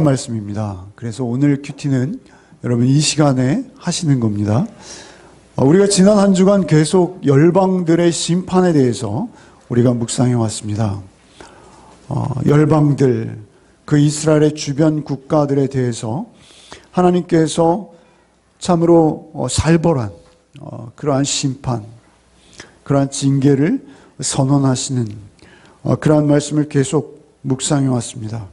말씀입니다. 그래서 오늘 큐티는 여러분 이 시간에 하시는 겁니다. 우리가 지난 한 주간 계속 열방들의 심판에 대해서 우리가 묵상해 왔습니다. 열방들, 그 이스라엘의 주변 국가들에 대해서 하나님께서 참으로 살벌한 그러한 심판, 그러한 징계를 선언하시는 그러한 말씀을 계속 묵상해 왔습니다.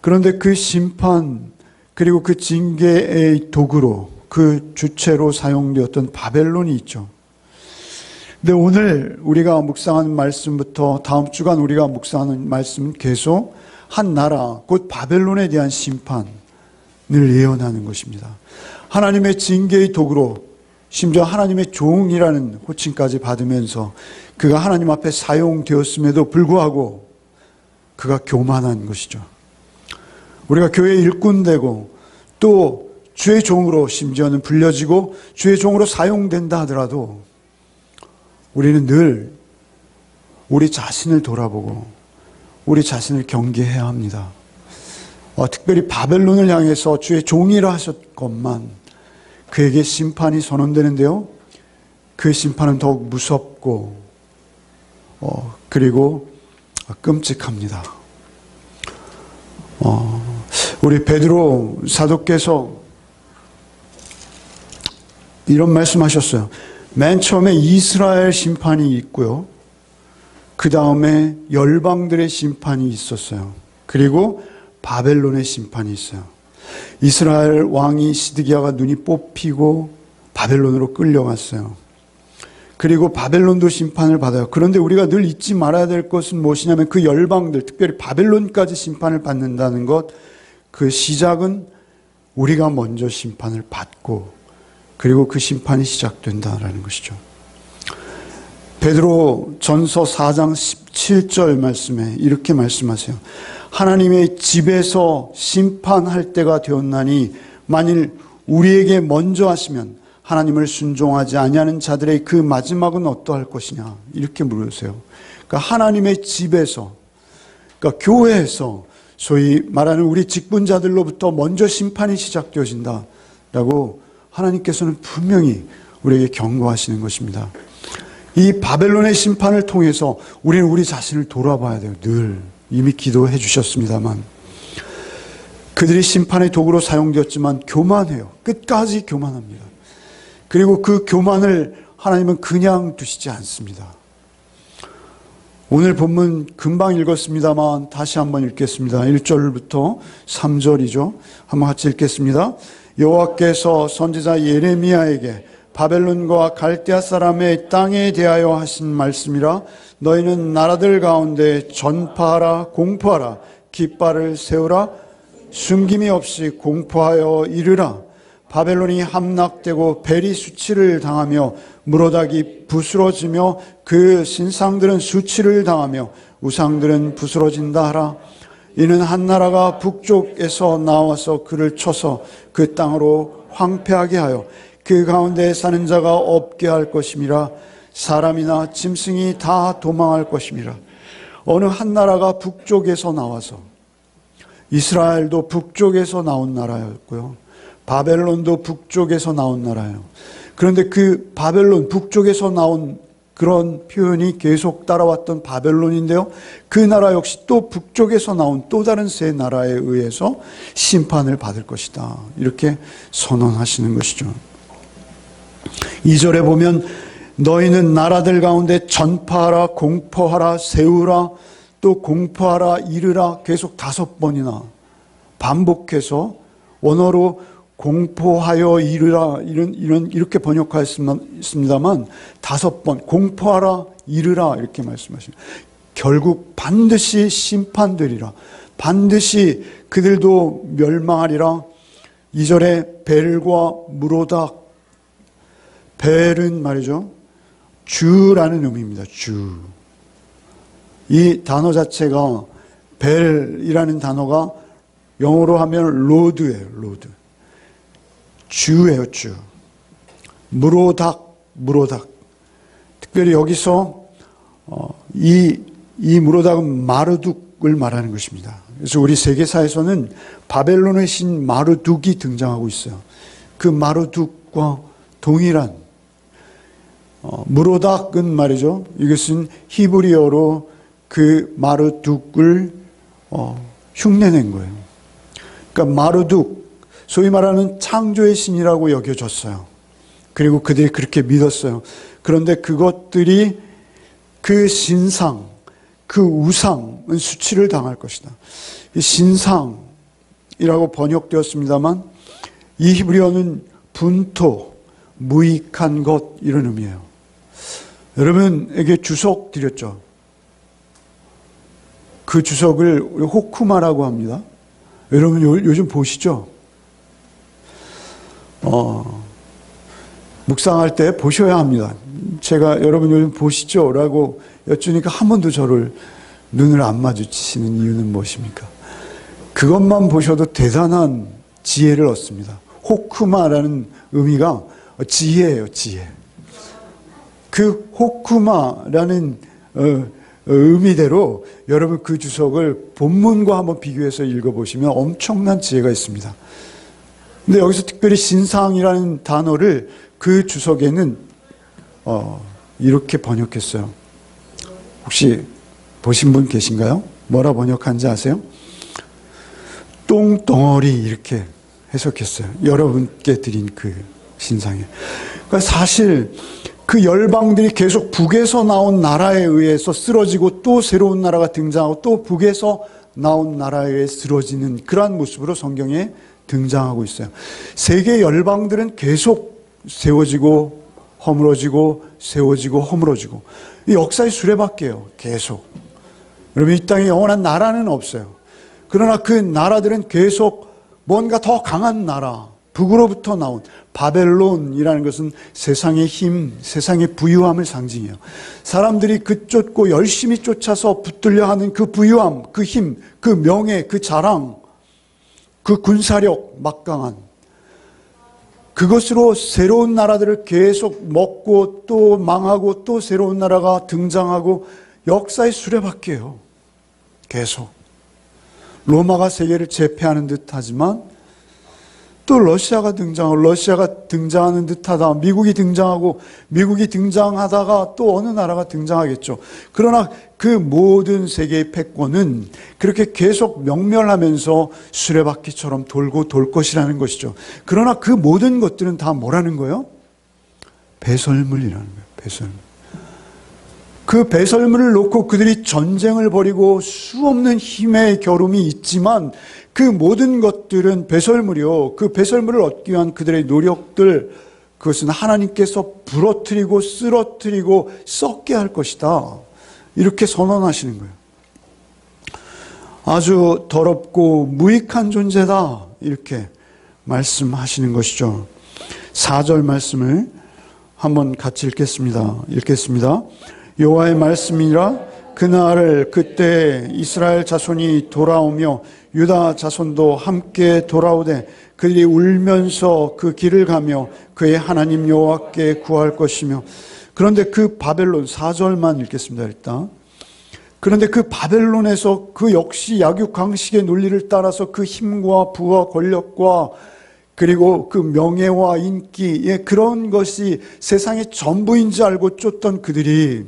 그런데 그 심판 그리고 그 징계의 도구로 그 주체로 사용되었던 바벨론이 있죠. 근데 오늘 우리가 묵상하는 말씀부터 다음 주간 우리가 묵상하는 말씀은 계속 한 나라 곧 바벨론에 대한 심판을 예언하는 것입니다. 하나님의 징계의 도구로 심지어 하나님의 종이라는 호칭까지 받으면서 그가 하나님 앞에 사용되었음에도 불구하고 그가 교만한 것이죠. 우리가 교회의 일꾼 되고 또 주의 종으로 심지어는 불려지고 주의 종으로 사용된다 하더라도 우리는 늘 우리 자신을 돌아보고 우리 자신을 경계해야 합니다. 특별히 바벨론을 향해서 주의 종이라 하셨건만 그에게 심판이 선언되는데요. 그 심판은 더욱 무섭고 그리고 끔찍합니다. 우리 베드로 사도께서 이런 말씀하셨어요. 맨 처음에 이스라엘 심판이 있고요. 그 다음에 열방들의 심판이 있었어요. 그리고 바벨론의 심판이 있어요. 이스라엘 왕이 시드기야가 눈이 뽑히고 바벨론으로 끌려갔어요. 그리고 바벨론도 심판을 받아요. 그런데 우리가 늘 잊지 말아야 될 것은 무엇이냐면 그 열방들, 특별히 바벨론까지 심판을 받는다는 것, 그 시작은 우리가 먼저 심판을 받고 그리고 그 심판이 시작된다라는 것이죠. 베드로 전서 4장 17절 말씀에 이렇게 말씀하세요. 하나님의 집에서 심판할 때가 되었나니 만일 우리에게 먼저 하시면 하나님을 순종하지 아니하는 자들의 그 마지막은 어떠할 것이냐 이렇게 물으세요. 그러니까 하나님의 집에서, 그러니까 교회에서 소위 말하는 우리 직분자들로부터 먼저 심판이 시작되어진다라고 하나님께서는 분명히 우리에게 경고하시는 것입니다. 이 바벨론의 심판을 통해서 우리는 우리 자신을 돌아봐야 돼요. 늘 이미 기도해 주셨습니다만 그들이 심판의 도구로 사용되었지만 교만해요. 끝까지 교만합니다. 그리고 그 교만을 하나님은 그냥 두시지 않습니다. 오늘 본문 금방 읽었습니다만 다시 한번 읽겠습니다. 1절부터 3절이죠. 한번 같이 읽겠습니다. 여호와께서 선지자 예레미야에게 바벨론과 갈대아 사람의 땅에 대하여 하신 말씀이라. 너희는 나라들 가운데 전파하라, 공포하라, 깃발을 세우라, 숨김이 없이 공포하여 이르라. 바벨론이 함락되고 벨이 수치를 당하며 무로닥이 부스러지며 그 신상들은 수치를 당하며 우상들은 부스러진다 하라. 이는 한 나라가 북쪽에서 나와서 그를 쳐서 그 땅으로 황폐하게 하여 그 가운데 사는 자가 없게 할 것임이라. 사람이나 짐승이 다 도망할 것임이라. 어느 한 나라가 북쪽에서 나와서, 이스라엘도 북쪽에서 나온 나라였고요. 바벨론도 북쪽에서 나온 나라예요. 그런데 그 바벨론, 북쪽에서 나온 그런 표현이 계속 따라왔던 바벨론인데요. 그 나라 역시 또 북쪽에서 나온 또 다른 세 나라에 의해서 심판을 받을 것이다. 이렇게 선언하시는 것이죠. 2절에 보면 너희는 나라들 가운데 전파하라, 공포하라, 세우라, 또 공포하라, 이르라 계속 5번이나 반복해서 원어로 공포하여 이르라 이렇게 번역하였습니다만 5번 공포하라 이르라 이렇게 말씀하십니다. 결국 반드시 심판되리라. 반드시 그들도 멸망하리라. 2절에 벨과 무로닥, 벨은 말이죠 주라는 의미입니다. 주. 이 단어 자체가 벨이라는 단어가 영어로 하면 로드예요. 로드. 주예요, 주. 무로닥. 특별히 여기서 이 무로닥은 마르둑 마르둑을 말하는 것입니다. 그래서 우리 세계사에서는 바벨론의 신 마르둑이 등장하고 있어요. 그 마르둑과 동일한 무로닥은 말이죠. 이것은 히브리어로 그 마르둑을 흉내낸 거예요. 그러니까 마르둑, 소위 말하는 창조의 신이라고 여겨졌어요. 그리고 그들이 그렇게 믿었어요. 그런데 그것들이 그 신상, 그 우상은 수치를 당할 것이다. 신상이라고 번역되었습니다만 이 히브리어는 분토, 무익한 것 이런 의미예요. 여러분에게 주석 드렸죠. 그 주석을 호쿠마라고 합니다. 여러분 요즘 보시죠? 묵상할 때 보셔야 합니다. 제가 여러분 요즘 보시죠? 라고 여쭈니까 한 번도 저를 눈을 안 마주치시는 이유는 무엇입니까? 그것만 보셔도 대단한 지혜를 얻습니다. 호쿠마라는 의미가 지혜예요, 지혜. 그 호쿠마라는 의미대로 여러분 그 주석을 본문과 한번 비교해서 읽어보시면 엄청난 지혜가 있습니다. 근데 여기서 특별히 신상이라는 단어를 그 주석에는 이렇게 번역했어요. 혹시 보신 분 계신가요? 뭐라 번역한지 아세요? 똥덩어리 이렇게 해석했어요. 여러분께 드린 그 신상에. 그러니까 사실 그 열방들이 계속 북에서 나온 나라에 의해서 쓰러지고 또 새로운 나라가 등장하고 또 북에서 나온 나라에 의해 쓰러지는 그러한 모습으로 성경에 등장하고 있어요. 세계 열방들은 계속 세워지고 허물어지고 세워지고 허물어지고 이 역사의 수레바퀴예요. 계속. 여러분 이 땅에 영원한 나라는 없어요. 그러나 그 나라들은 계속 뭔가 더 강한 나라, 북으로부터 나온 바벨론이라는 것은 세상의 힘, 세상의 부유함을 상징해요. 사람들이 그 쫓고 열심히 쫓아서 붙들려 하는 그 부유함, 그 힘, 그 명예, 그 자랑, 그 군사력 막강한 그것으로 새로운 나라들을 계속 먹고 또 망하고 또 새로운 나라가 등장하고 역사의 수레바퀴예요. 계속. 로마가 세계를 제패하는 듯 하지만 또 러시아가 등장하는 듯하다. 미국이 등장하다가 또 어느 나라가 등장하겠죠. 그러나 그 모든 세계의 패권은 그렇게 계속 명멸하면서 수레바퀴처럼 돌고 돌 것이라는 것이죠. 그러나 그 모든 것들은 다 뭐라는 거예요? 배설물이라는 거예요. 배설물. 그 배설물을 놓고 그들이 전쟁을 벌이고 수없는 힘의 겨rum이 있지만 그 모든 것들은 배설물이요. 그 배설물을 얻기 위한 그들의 노력들, 그것은 하나님께서 부러뜨리고 쓰러뜨리고 썩게 할 것이다. 이렇게 선언하시는 거예요. 아주 더럽고 무익한 존재다. 이렇게 말씀하시는 것이죠. 4절 말씀을 한번 같이 읽겠습니다. 여호와의 말씀이라 그날 그때 이스라엘 자손이 돌아오며 유다 자손도 함께 돌아오되 그들이 울면서 그 길을 가며 그의 하나님 여호와께 구할 것이며. 그런데 그 바벨론 4절만 읽겠습니다. 일단 그런데 그 바벨론에서 그 역시 약육강식의 논리를 따라서 그 힘과 부와 권력과 그리고 그 명예와 인기, 그런 것이 세상의 전부인지 알고 쫓던 그들이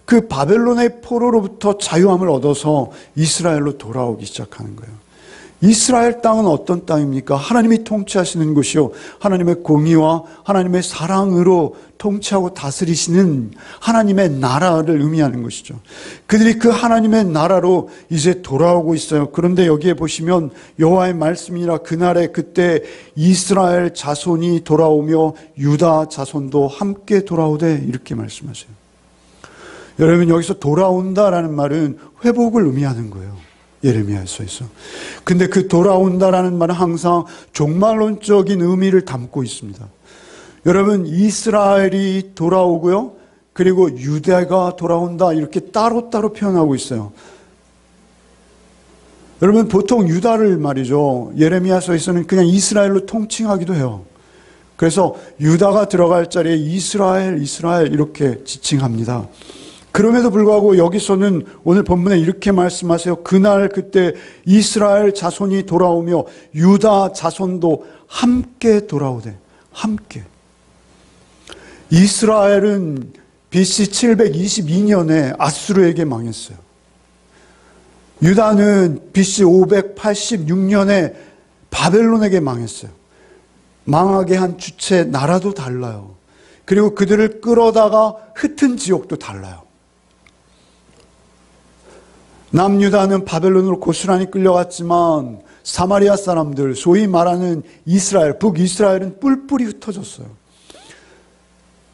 그 바벨론의 포로로부터 자유함을 얻어서 이스라엘로 돌아오기 시작하는 거예요. 이스라엘 땅은 어떤 땅입니까? 하나님이 통치하시는 곳이요, 하나님의 공의와 하나님의 사랑으로 통치하고 다스리시는 하나님의 나라를 의미하는 것이죠. 그들이 그 하나님의 나라로 이제 돌아오고 있어요. 그런데 여기에 보시면 여호와의 말씀이라 그날에 그때 이스라엘 자손이 돌아오며 유다 자손도 함께 돌아오되 이렇게 말씀하세요. 여러분 여기서 돌아온다라는 말은 회복을 의미하는 거예요. 예레미야서에서. 근데 그 돌아온다라는 말은 항상 종말론적인 의미를 담고 있습니다. 여러분 이스라엘이 돌아오고요, 그리고 유대가 돌아온다 이렇게 따로따로 표현하고 있어요. 여러분 보통 유다를 말이죠, 예레미야서에서는 그냥 이스라엘로 통칭하기도 해요. 그래서 유다가 들어갈 자리에 이스라엘 이렇게 지칭합니다. 그럼에도 불구하고 여기서는 오늘 본문에 이렇게 말씀하세요. 그날 그때 이스라엘 자손이 돌아오며 유다 자손도 함께 돌아오되. 함께. 이스라엘은 BC 722년에 아수르에게 망했어요. 유다는 BC 586년에 바벨론에게 망했어요. 망하게 한 주체 나라도 달라요. 그리고 그들을 끌어다가 흩은 지역도 달라요. 남유다는 바벨론으로 고스란히 끌려갔지만 사마리아 사람들, 소위 말하는 이스라엘, 북이스라엘은 뿔뿔이 흩어졌어요.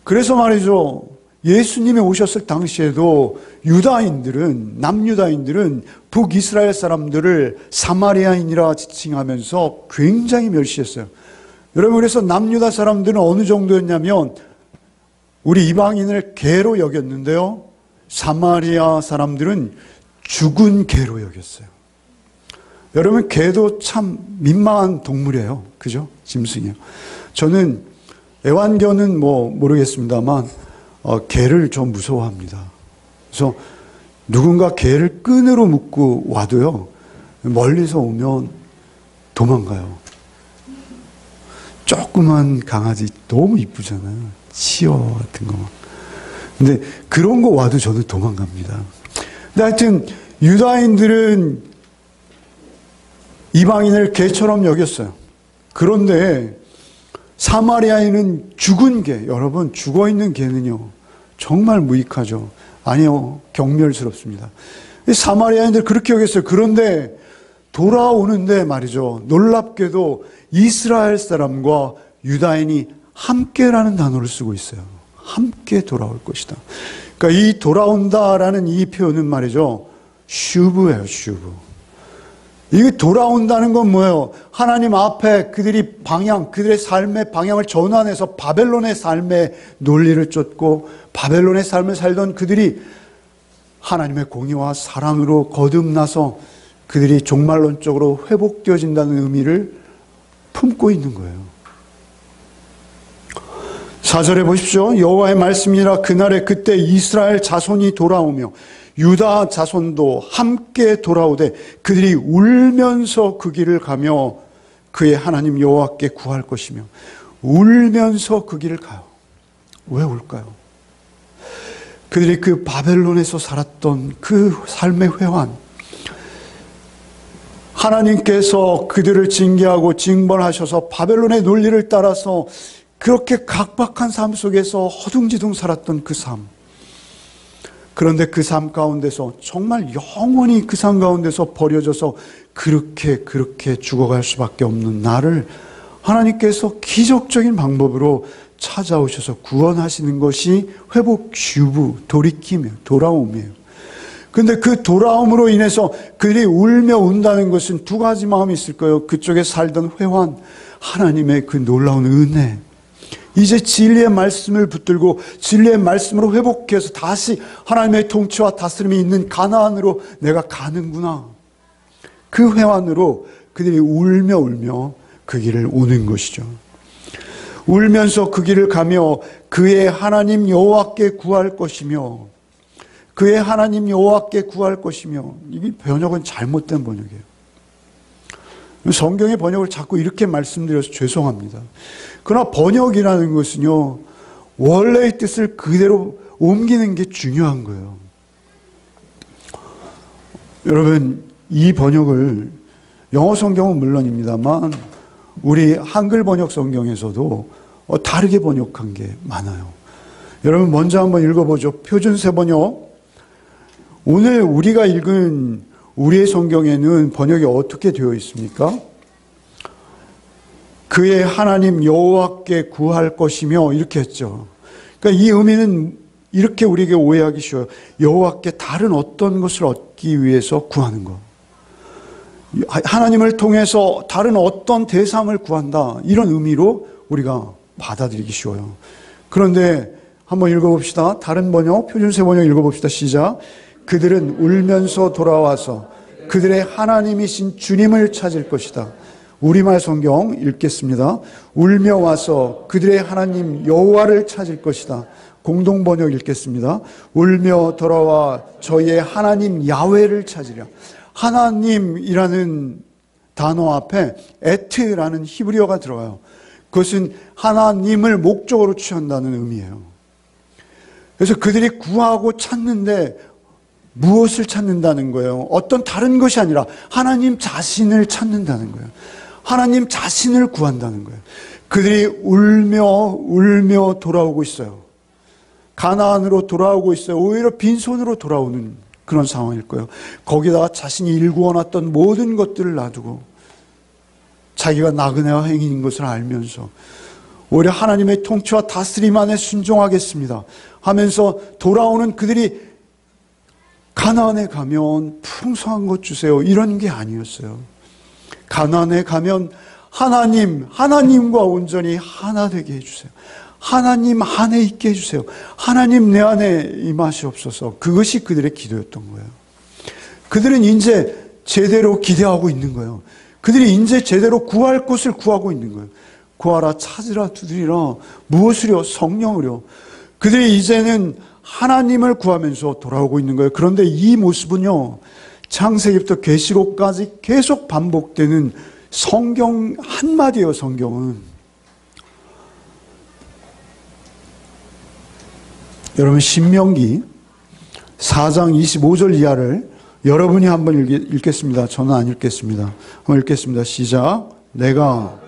그래서 말이죠. 예수님이 오셨을 당시에도 유다인들은, 남유다인들은 북이스라엘 사람들을 사마리아인이라 지칭하면서 굉장히 멸시했어요. 여러분, 그래서 남유다 사람들은 어느 정도였냐면 우리 이방인을 개로 여겼는데요. 사마리아 사람들은 죽은 개로 여겼어요. 여러분, 개도 참 민망한 동물이에요. 그죠? 짐승이에요. 저는 애완견은 모르겠습니다만 개를 좀 무서워합니다. 그래서 누군가 개를 끈으로 묶고 와도요, 멀리서 오면 도망가요. 조그만 강아지 너무 이쁘잖아요. 치어 같은 거. 근데 그런 거 와도 저는 도망갑니다. 근데 하여튼 유다인들은 이방인을 개처럼 여겼어요. 그런데 사마리아인은 죽은 개, 여러분, 죽어있는 개는요 정말 무익하죠. 아니요, 경멸스럽습니다. 사마리아인들 그렇게 여겼어요. 그런데 돌아오는데 말이죠, 놀랍게도 이스라엘 사람과 유다인이 함께라는 단어를 쓰고 있어요. 함께 돌아올 것이다. 그러니까 이 돌아온다라는 이 표현은 말이죠, 슈브예요, 슈브. 이게 돌아온다는 건 뭐예요? 하나님 앞에 그들이 그들의 삶의 방향을 전환해서 바벨론의 삶의 논리를 쫓고 바벨론의 삶을 살던 그들이 하나님의 공의와 사랑으로 거듭나서 그들이 종말론적으로 회복되어진다는 의미를 품고 있는 거예요. 4절에 보십시오. 여호와의 말씀이라 그날에 그때 이스라엘 자손이 돌아오며 유다 자손도 함께 돌아오되 그들이 울면서 그 길을 가며 그의 하나님 여호와께 구할 것이며. 울면서 그 길을 가요. 왜 울까요? 그들이 그 바벨론에서 살았던 그 삶의 회환, 하나님께서 그들을 징계하고 징벌하셔서 바벨론의 논리를 따라서 그렇게 각박한 삶 속에서 허둥지둥 살았던 그 삶. 그런데 그 삶 가운데서 정말 영원히 그 삶 가운데서 버려져서 그렇게 죽어갈 수밖에 없는 나를 하나님께서 기적적인 방법으로 찾아오셔서 구원하시는 것이 회복, 슈브, 돌이킴이에요. 돌아옴이에요. 그런데 그 돌아옴으로 인해서 그들이 울며 운다는 것은 두 가지 마음이 있을 거예요. 그쪽에 살던 회환, 하나님의 그 놀라운 은혜, 이제 진리의 말씀을 붙들고 진리의 말씀으로 회복해서 다시 하나님의 통치와 다스림이 있는 가나안으로 내가 가는구나. 그 회환으로 그들이 울며 그 길을 오는 것이죠. 울면서 그 길을 가며 그의 하나님 여호와께 구할 것이며, 그의 하나님 여호와께 구할 것이며. 이게 번역은 잘못된 번역이에요. 성경의 번역을 자꾸 이렇게 말씀드려서 죄송합니다. 그러나 번역이라는 것은요, 원래의 뜻을 그대로 옮기는 게 중요한 거예요. 여러분, 이 번역을 영어 성경은 물론입니다만 우리 한글 번역 성경에서도 다르게 번역한 게 많아요. 여러분, 먼저 한번 읽어보죠. 표준세 번역. 오늘 우리가 읽은 우리의 성경에는 번역이 어떻게 되어 있습니까? 그의 하나님 여호와께 구할 것이며 이렇게 했죠. 그러니까 이 의미는 이렇게 우리에게 오해하기 쉬워요. 여호와께 다른 어떤 것을 얻기 위해서 구하는 것. 하나님을 통해서 다른 어떤 대상을 구한다. 이런 의미로 우리가 받아들이기 쉬워요. 그런데 한번 읽어봅시다. 다른 번역, 표준세 번역 읽어봅시다. 시작. 그들은 울면서 돌아와서 그들의 하나님이신 주님을 찾을 것이다. 우리말 성경 읽겠습니다. 울며 와서 그들의 하나님 여호와를 찾을 것이다. 공동 번역 읽겠습니다. 울며 돌아와 저희의 하나님 야훼를 찾으랴. 하나님이라는 단어 앞에 에트라는 히브리어가 들어가요. 그것은 하나님을 목적으로 취한다는 의미예요. 그래서 그들이 구하고 찾는데 무엇을 찾는다는 거예요? 어떤 다른 것이 아니라 하나님 자신을 찾는다는 거예요. 하나님 자신을 구한다는 거예요. 그들이 울며 돌아오고 있어요. 가나안으로 돌아오고 있어요. 오히려 빈손으로 돌아오는 그런 상황일 거예요. 거기다가 자신이 일구어놨던 모든 것들을 놔두고 자기가 나그네와 행인인 것을 알면서 오히려 하나님의 통치와 다스림 안에 순종하겠습니다 하면서 돌아오는 그들이 가나안에 가면 풍성한 것 주세요, 이런 게 아니었어요. 가나안에 가면 하나님과 온전히 하나 되게 해주세요. 하나님 안에 있게 해주세요. 하나님 내 안에 임하시옵소서. 그것이 그들의 기도였던 거예요. 그들은 이제 제대로 기대하고 있는 거예요. 그들이 이제 제대로 구할 것을 구하고 있는 거예요. 구하라, 찾으라, 두드리라. 무엇을요? 성령을요. 그들이 이제는 하나님을 구하면서 돌아오고 있는 거예요. 그런데 이 모습은요, 창세기부터 계시록까지 계속 반복되는 성경 한마디예요. 성경은 여러분, 신명기 4장 25절 이하를 여러분이 한번 읽겠습니다. 저는 안 읽겠습니다. 한번 읽겠습니다. 시작. 내가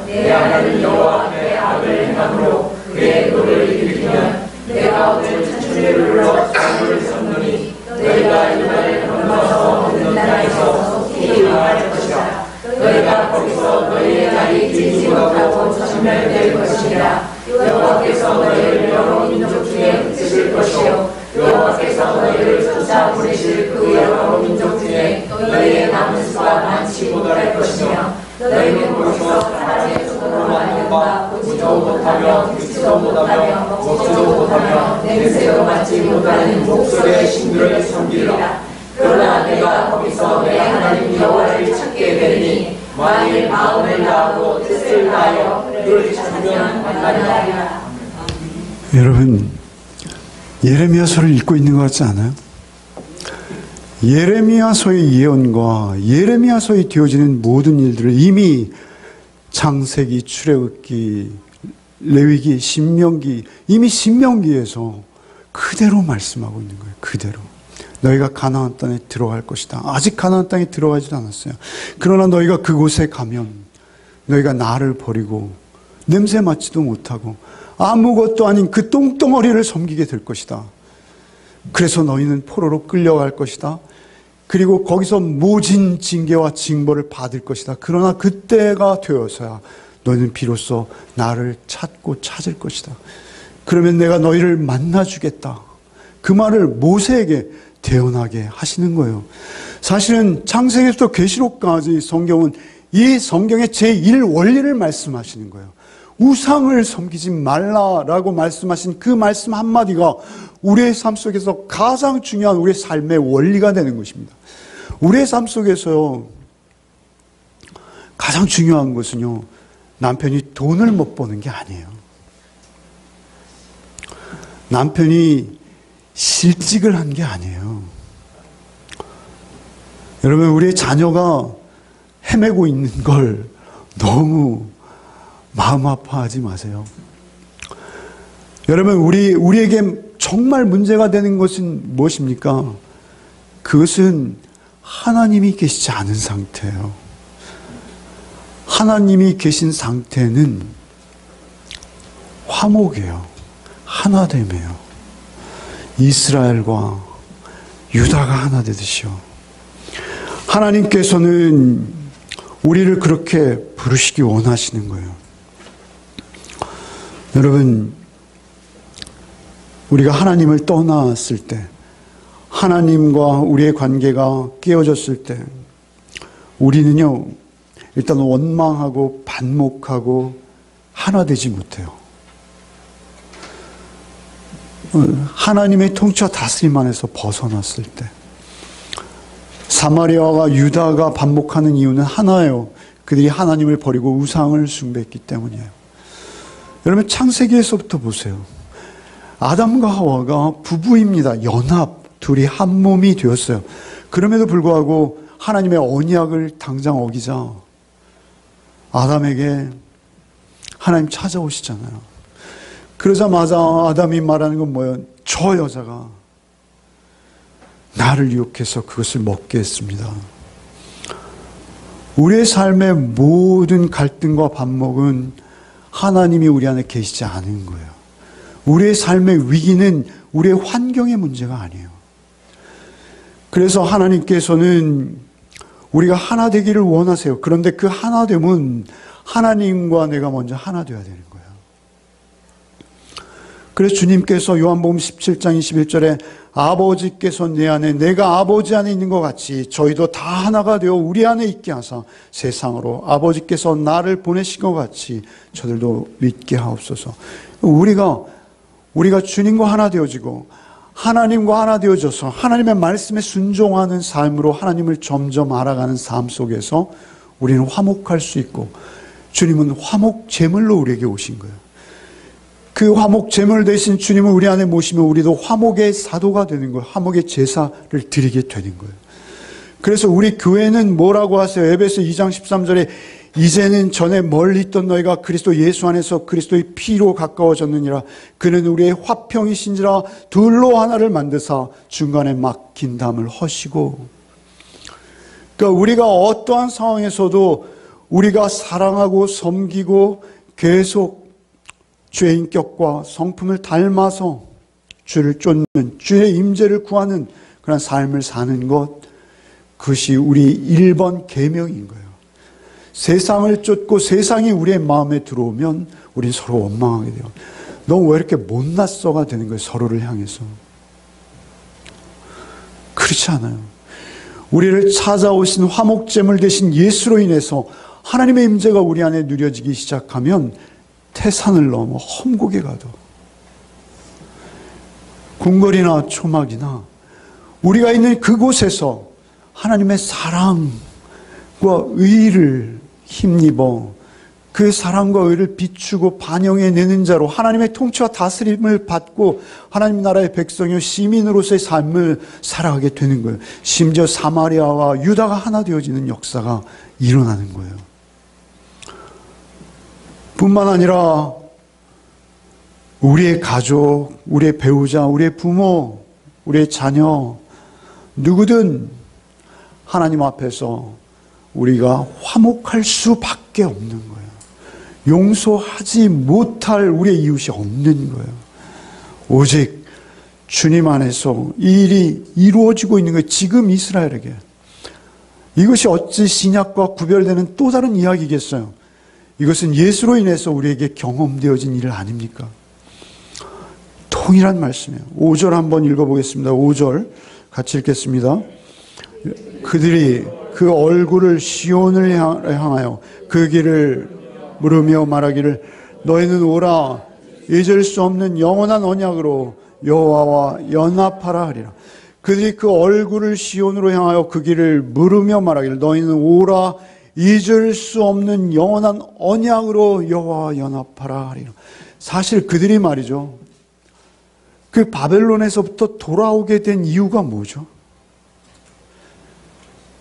내 하나님 여호와 앞에 악을 행함으로 그의 노를 일으키면 내가 오늘 천추를 불러 자물을 섞느니 너희가 이 말을 건너서 얻는 나라에서 속히 망할 것이라. 너희가 거기서 너희의 날이 길지 못하고 전멸될 것이라. 여호와께서 너희를 여러 민족 중에 흩으실 것이요 여호와께서 너희를 쫓아 보내실 그 여러 민족 중에 너희의 남은 수가 많지 못할 것이며 너희는 거기서 사람의 손으로 만든 바 보지도 못하며 듣지도 못하며 먹지도 못하며 냄새도 맡지 못하는 목소리의 신들을 섬기리라. 그러나 내가 거기서 내 하나님 여호와를 찾게 되리니 만일 마음을 다하고 뜻을 다하여 그를 찾으면 만나리라. 여러분, 예레미야서를 읽고 있는 것 같지 않아요? 예레미야서의 예언과 예레미야서에 되어지는 모든 일들을 이미 창세기, 출애굽기, 레위기, 신명기, 이미 신명기에서 그대로 말씀하고 있는 거예요. 그대로. 너희가 가나안 땅에 들어갈 것이다. 아직 가나안 땅에 들어가지도 않았어요. 그러나 너희가 그곳에 가면 너희가 나를 버리고 냄새 맡지도 못하고 아무것도 아닌 그 똥덩어리를 섬기게 될 것이다. 그래서 너희는 포로로 끌려갈 것이다. 그리고 거기서 모진 징계와 징벌을 받을 것이다. 그러나 그때가 되어서야 너희는 비로소 나를 찾고 찾을 것이다. 그러면 내가 너희를 만나주겠다. 그 말을 모세에게 대언하게 하시는 거예요. 사실은 창세기부터 계시록까지 성경은 이 성경의 제1원리를 말씀하시는 거예요. 우상을 섬기지 말라라고 말씀하신 그 말씀 한마디가 우리의 삶 속에서 가장 중요한 우리의 삶의 원리가 되는 것입니다. 우리의 삶 속에서요, 가장 중요한 것은요, 남편이 돈을 못 버는 게 아니에요. 남편이 실직을 한 게 아니에요. 여러분, 우리의 자녀가 헤매고 있는 걸 너무 마음 아파하지 마세요. 여러분, 우리에게 정말 문제가 되는 것은 무엇입니까? 그것은 하나님이 계시지 않은 상태예요. 하나님이 계신 상태는 화목이에요. 하나됨이에요. 이스라엘과 유다가 하나 되듯이요. 하나님께서는 우리를 그렇게 부르시기 원하시는 거예요. 여러분, 우리가 하나님을 떠났을 때, 하나님과 우리의 관계가 깨어졌을 때, 우리는요, 일단 원망하고 반목하고 하나 되지 못해요. 하나님의 통치와 다스림 안에서 벗어났을 때, 사마리아와 유다가 반복하는 이유는 하나예요. 그들이 하나님을 버리고 우상을 숭배했기 때문이에요. 여러분 창세기에서부터 보세요. 아담과 하와가 부부입니다. 연합, 둘이 한 몸이 되었어요. 그럼에도 불구하고 하나님의 언약을 당장 어기자 아담에게 하나님 찾아오시잖아요. 그러자마자 아담이 말하는 건 뭐예요? 저 여자가 나를 유혹해서 그것을 먹게 했습니다. 우리의 삶의 모든 갈등과 반목은 하나님이 우리 안에 계시지 않은 거예요. 우리의 삶의 위기는 우리의 환경의 문제가 아니에요. 그래서 하나님께서는 우리가 하나 되기를 원하세요. 그런데 그 하나됨은 하나님과 내가 먼저 하나 되어야 되는 거예요. 그래서 주님께서 요한복음 17장 21절에 아버지께서 내 안에 내가 아버지 안에 있는 것 같이 저희도 다 하나가 되어 우리 안에 있게 하사 세상으로 아버지께서 나를 보내신 것 같이 저들도 믿게 하옵소서. 우리가 주님과 하나 되어지고 하나님과 하나 되어져서 하나님의 말씀에 순종하는 삶으로 하나님을 점점 알아가는 삶 속에서 우리는 화목할 수 있고 주님은 화목 제물로 우리에게 오신 거예요. 그 화목 제물 대신 주님을 우리 안에 모시면 우리도 화목의 사도가 되는 거예요. 화목의 제사를 드리게 되는 거예요. 그래서 우리 교회는 뭐라고 하세요? 에베소 2장 13절에 이제는 전에 멀리 있던 너희가 그리스도 예수 안에서 그리스도의 피로 가까워졌느니라. 그는 우리의 화평이신지라 둘로 하나를 만드사 중간에 막힌 담을 허시고. 그러니까 우리가 어떠한 상황에서도 우리가 사랑하고 섬기고 계속 주의 인격과 성품을 닮아서 주를 쫓는 주의 임재를 구하는 그런 삶을 사는 것, 그것이 우리 1번 계명인 거예요. 세상을 쫓고 세상이 우리의 마음에 들어오면 우린 서로 원망하게 돼요. 너 왜 이렇게 못났어가 되는 거예요, 서로를 향해서. 그렇지 않아요. 우리를 찾아오신 화목제물 되신 예수로 인해서 하나님의 임재가 우리 안에 누려지기 시작하면 태산을 넘어 험곡에 가도 궁궐이나 초막이나 우리가 있는 그곳에서 하나님의 사랑과 의를 힘입어 그 사랑과 의를 비추고 반영해내는 자로 하나님의 통치와 다스림을 받고 하나님 나라의 백성이요 시민으로서의 삶을 살아가게 되는 거예요. 심지어 사마리아와 유다가 하나 되어지는 역사가 일어나는 거예요. 뿐만 아니라 우리의 가족, 우리의 배우자, 우리의 부모, 우리의 자녀, 누구든 하나님 앞에서 우리가 화목할 수밖에 없는 거예요. 용서하지 못할 우리의 이웃이 없는 거예요. 오직 주님 안에서 이 일이 이루어지고 있는 거예요. 지금 이스라엘에게. 이것이 어찌 신약과 구별되는 또 다른 이야기겠어요? 이것은 예수로 인해서 우리에게 경험되어진 일 아닙니까? 동일한 말씀이에요. 5절 한번 읽어보겠습니다. 5절 같이 읽겠습니다. 그들이 그 얼굴을 시온을 향하여 그 길을 물으며 말하기를 너희는 오라 잊을 수 없는 영원한 언약으로 여호와와 연합하라 하리라. 그들이 그 얼굴을 시온으로 향하여 그 길을 물으며 말하기를 너희는 오라 잊을 수 없는 영원한 언약으로 여호와와 연합하라 하리라. 사실 그들이 말이죠. 그 바벨론에서부터 돌아오게 된 이유가 뭐죠?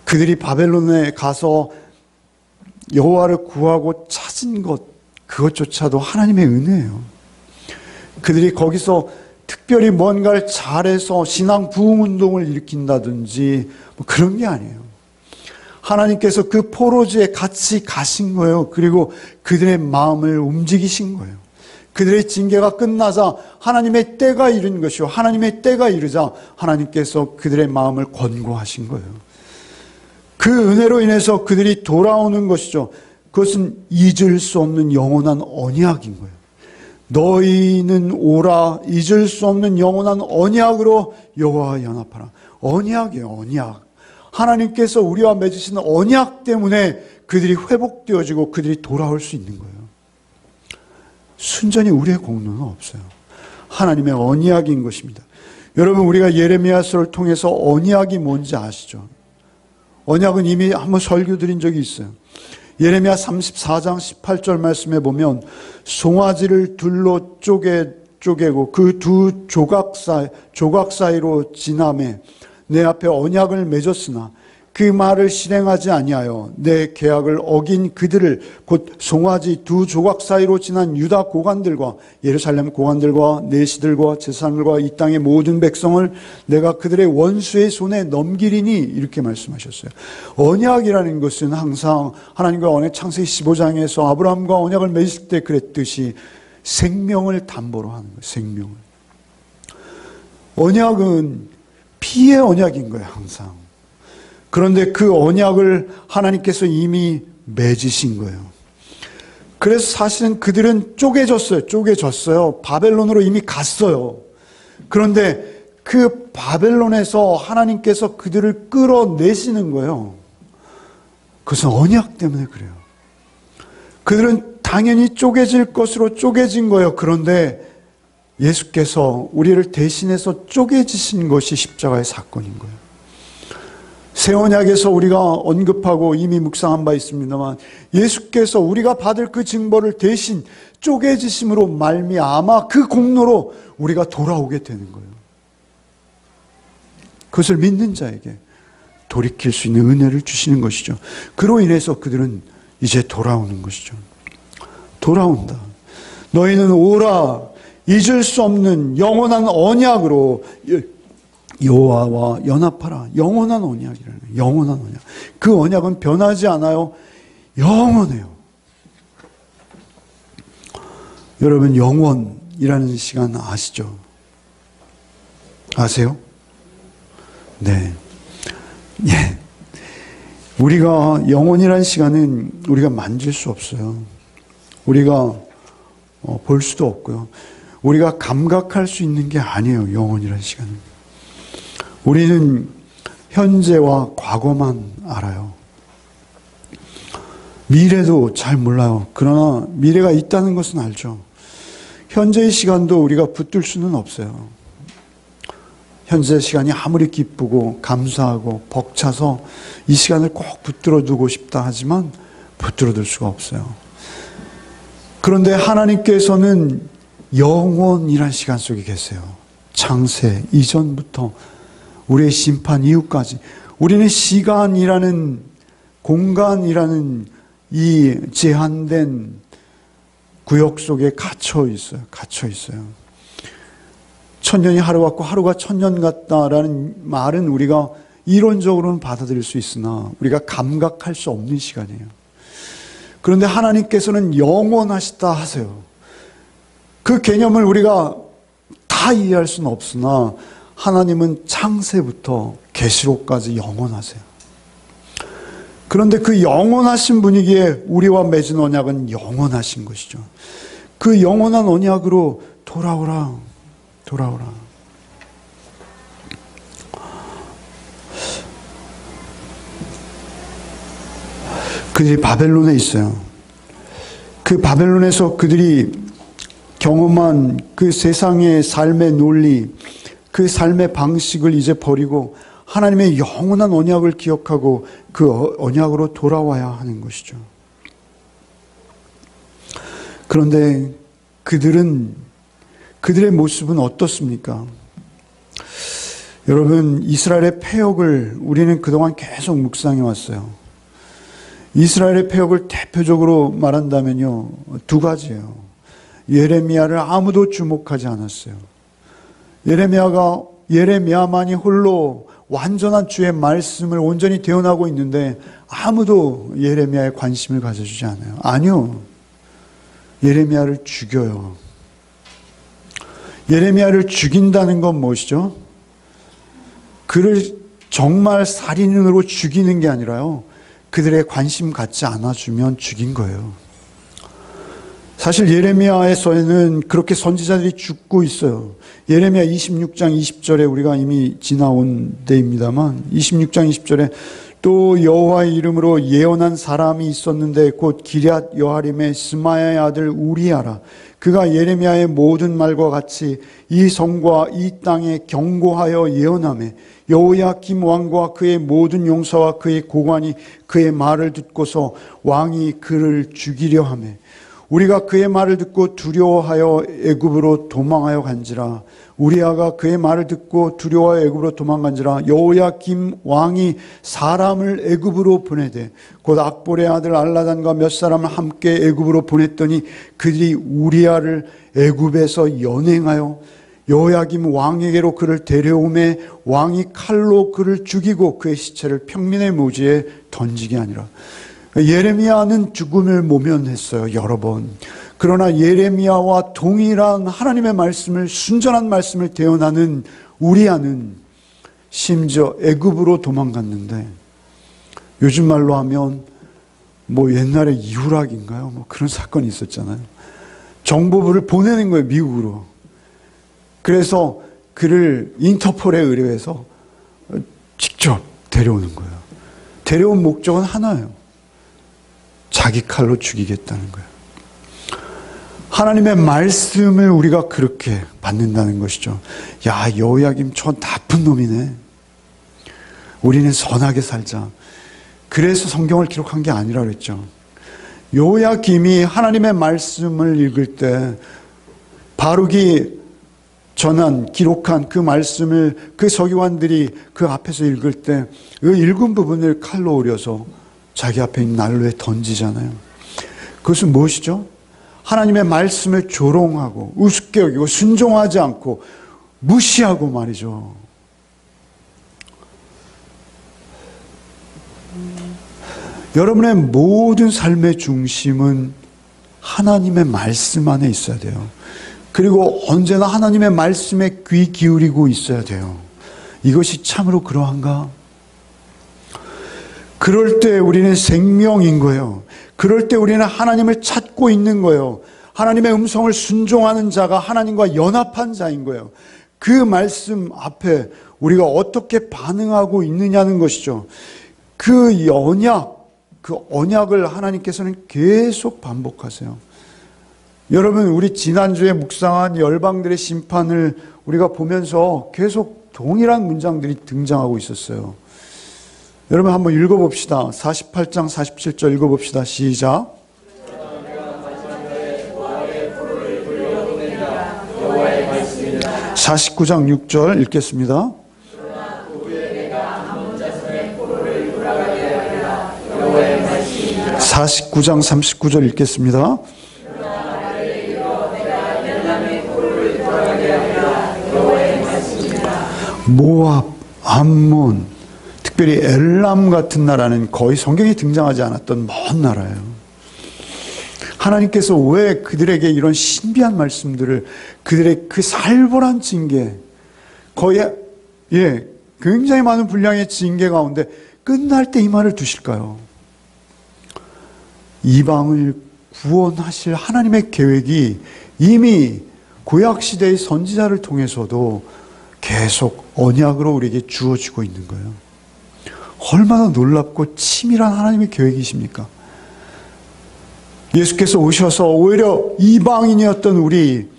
그들이 바벨론에 가서 여호와를 구하고 찾은 것, 그것조차도 하나님의 은혜예요. 그들이 거기서 특별히 뭔가를 잘해서 신앙 부흥 운동을 일으킨다든지 뭐 그런 게 아니에요. 하나님께서 그 포로지에 같이 가신 거예요. 그리고 그들의 마음을 움직이신 거예요. 그들의 징계가 끝나자 하나님의 때가 이른 것이요. 하나님의 때가 이르자 하나님께서 그들의 마음을 권고하신 거예요. 그 은혜로 인해서 그들이 돌아오는 것이죠. 그것은 잊을 수 없는 영원한 언약인 거예요. 너희는 오라 잊을 수 없는 영원한 언약으로 여호와와 연합하라. 언약이에요. 언약. 하나님께서 우리와 맺으신 언약 때문에 그들이 회복되어지고 그들이 돌아올 수 있는 거예요. 순전히 우리의 공로는 없어요. 하나님의 언약인 것입니다. 여러분 우리가 예레미야서를 통해서 언약이 뭔지 아시죠? 언약은 이미 한번 설교 드린 적이 있어요. 예레미야 34장 18절 말씀에 보면 송아지를 둘로 쪼개고 그 두 조각 사이로 지나매 내 앞에 언약을 맺었으나 그 말을 실행하지 아니하여 내 계약을 어긴 그들을 곧 송아지 두 조각 사이로 지난 유다 고관들과 예루살렘 고관들과 내시들과 제사장들과 이 땅의 모든 백성을 내가 그들의 원수의 손에 넘기리니 이렇게 말씀하셨어요. 언약이라는 것은 항상 하나님과 언약 창세기 15장에서 아브라함과 언약을 맺을 때 그랬듯이 생명을 담보로 하는 거예요. 생명을. 언약은 피의 언약인 거예요. 항상. 그런데 그 언약을 하나님께서 이미 맺으신 거예요. 그래서 사실은 그들은 쪼개졌어요. 바벨론으로 이미 갔어요. 그런데 그 바벨론에서 하나님께서 그들을 끌어내시는 거예요. 그것은 언약 때문에 그래요. 그들은 당연히 쪼개질 것으로 쪼개진 거예요. 그런데 예수께서 우리를 대신해서 쪼개지신 것이 십자가의 사건인 거예요. 새 언약에서 우리가 언급하고 이미 묵상한 바 있습니다만 예수께서 우리가 받을 그 징벌을 대신 쪼개지심으로 말미암아 그 공로로 우리가 돌아오게 되는 거예요. 그것을 믿는 자에게 돌이킬 수 있는 은혜를 주시는 것이죠. 그로 인해서 그들은 이제 돌아오는 것이죠. 돌아온다. 너희는 오라. 잊을 수 없는 영원한 언약으로 여호와와 연합하라. 영원한 언약이라는 거예요. 영원한 언약. 그 언약은 변하지 않아요. 영원해요. 여러분 영원이라는 시간 아시죠? 아세요? 네. 예. 우리가 영원이라는 시간은 우리가 만질 수 없어요. 우리가 볼 수도 없고요. 우리가 감각할 수 있는 게 아니에요. 영원이라는 시간은. 우리는 현재와 과거만 알아요. 미래도 잘 몰라요. 그러나 미래가 있다는 것은 알죠. 현재의 시간도 우리가 붙들 수는 없어요. 현재 시간이 아무리 기쁘고 감사하고 벅차서 이 시간을 꼭 붙들어 두고 싶다 하지만 붙들어 둘 수가 없어요. 그런데 하나님께서는 영원이란 시간 속에 계세요. 창세 이전부터 우리의 심판 이후까지 우리는 시간이라는 공간이라는 이 제한된 구역 속에 갇혀 있어요. 천년이 하루 같고 하루가 천년 같다라는 말은 우리가 이론적으로는 받아들일 수 있으나 우리가 감각할 수 없는 시간이에요. 그런데 하나님께서는 영원하시다 하세요. 그 개념을 우리가 다 이해할 수는 없으나 하나님은 창세부터 계시록까지 영원하세요. 그런데 그 영원하신 분이기에 우리와 맺은 언약은 영원하신 것이죠. 그 영원한 언약으로 돌아오라. 그들이 바벨론에 있어요. 그 바벨론에서 그들이 경험한 그 세상의 삶의 논리, 그 삶의 방식을 이제 버리고 하나님의 영원한 언약을 기억하고 그 언약으로 돌아와야 하는 것이죠. 그런데 그들의 모습은 어떻습니까? 여러분, 이스라엘의 패역을 우리는 그동안 계속 묵상해 왔어요. 이스라엘의 패역을 대표적으로 말한다면요, 두 가지예요. 예레미야를 아무도 주목하지 않았어요. 예레미야만이 홀로 완전한 주의 말씀을 온전히 대언하고 있는데 아무도 예레미야에 관심을 가져주지 않아요. 아니요. 예레미야를 죽여요. 예레미야를 죽인다는 건 무엇이죠? 그를 정말 살인으로 죽이는 게 아니라요, 그들의 관심 갖지 않아주면 죽인 거예요. 사실 예레미야에서는 그렇게 선지자들이 죽고 있어요. 예레미야 26장 20절에 우리가 이미 지나온 데입니다만 26장 20절에 또 여호와의 이름으로 예언한 사람이 있었는데 곧 기럇 여아림의 스마야의 아들 우리야라. 그가 예레미야의 모든 말과 같이 이 성과 이 땅에 경고하여 예언하매 여호야김 왕과 그의 모든 용사와 그의 고관이 그의 말을 듣고서 왕이 그를 죽이려 하매 우리가 그의 말을 듣고 두려워하여 애굽으로 도망하여 간지라. 우리아가 그의 말을 듣고 두려워하여 애굽으로 도망간지라. 여호야김 왕이 사람을 애굽으로 보내되 곧 악볼의 아들 알라단과 몇 사람을 함께 애굽으로 보냈더니 그들이 우리아를 애굽에서 연행하여 여호야김 왕에게로 그를 데려오매 왕이 칼로 그를 죽이고 그의 시체를 평민의 묘지에 던지게 하니라. 예레미야는 죽음을 모면했어요, 여러 번. 그러나 예레미야와 동일한 하나님의 말씀을, 순전한 말씀을 대언하는 우리아는 심지어 애굽으로 도망갔는데, 요즘 말로 하면 뭐 옛날에 이후락인가요? 뭐 그런 사건이 있었잖아요. 정보부를 보내는 거예요, 미국으로. 그래서 그를 인터폴에 의뢰해서 직접 데려오는 거예요. 데려온 목적은 하나예요. 자기 칼로 죽이겠다는 거예요. 하나님의 말씀을 우리가 그렇게 받는다는 것이죠. 야, 여호야김 저 나쁜 놈이네. 우리는 선하게 살자. 그래서 성경을 기록한 게 아니라 그랬죠. 여호야김이 하나님의 말씀을 읽을 때 바룩이 전한, 기록한 그 말씀을 그 서기관들이 그 앞에서 읽을 때 그 읽은 부분을 칼로 오려서 자기 앞에 있는 난로에 던지잖아요. 그것은 무엇이죠? 하나님의 말씀을 조롱하고 우습게 여기고 순종하지 않고 무시하고 말이죠. 여러분의 모든 삶의 중심은 하나님의 말씀 안에 있어야 돼요. 그리고 언제나 하나님의 말씀에 귀 기울이고 있어야 돼요. 이것이 참으로 그러한가? 그럴 때 우리는 생명인 거예요. 그럴 때 우리는 하나님을 찾고 있는 거예요. 하나님의 음성을 순종하는 자가 하나님과 연합한 자인 거예요. 그 말씀 앞에 우리가 어떻게 반응하고 있느냐는 것이죠. 그 언약을 하나님께서는 계속 반복하세요. 여러분, 우리 지난주에 묵상한 열방들의 심판을 우리가 보면서 계속 동일한 문장들이 등장하고 있었어요. 여러분 한번 읽어봅시다. 48장 47절 읽어봅시다. 시작. 49장 6절 읽겠습니다. 49장 39절 읽겠습니다. 모압, 암몬, 특별히 엘람 같은 나라는 거의 성경에 등장하지 않았던 먼 나라예요. 하나님께서 왜 그들에게 이런 신비한 말씀들을, 그들의 그 살벌한 징계, 거의 굉장히 많은 분량의 징계 가운데 끝날 때 이 말을 두실까요? 이방을 구원하실 하나님의 계획이 이미 구약시대의 선지자를 통해서도 계속 언약으로 우리에게 주어지고 있는 거예요. 얼마나 놀랍고 치밀한 하나님의 계획이십니까? 예수께서 오셔서 오히려 이방인이었던 우리,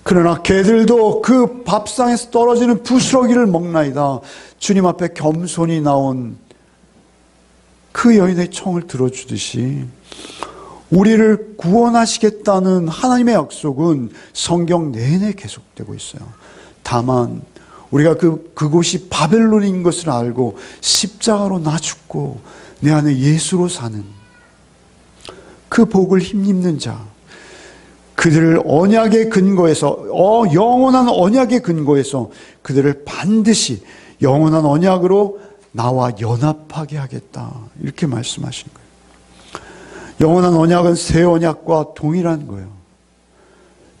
그러나 개들도 그 밥상에서 떨어지는 부스러기를 먹나이다. 주님 앞에 겸손히 나온 그 여인의 청을 들어주듯이 우리를 구원하시겠다는 하나님의 약속은 성경 내내 계속되고 있어요. 다만 우리가 그곳이 바벨론인 것을 알고 십자가로 나 죽고 내 안에 예수로 사는 그 복을 힘입는 자, 그들을 언약의 근거에서, 영원한 언약의 근거에서 그들을 반드시 영원한 언약으로 나와 연합하게 하겠다, 이렇게 말씀하신 거예요. 영원한 언약은 새 언약과 동일한 거예요.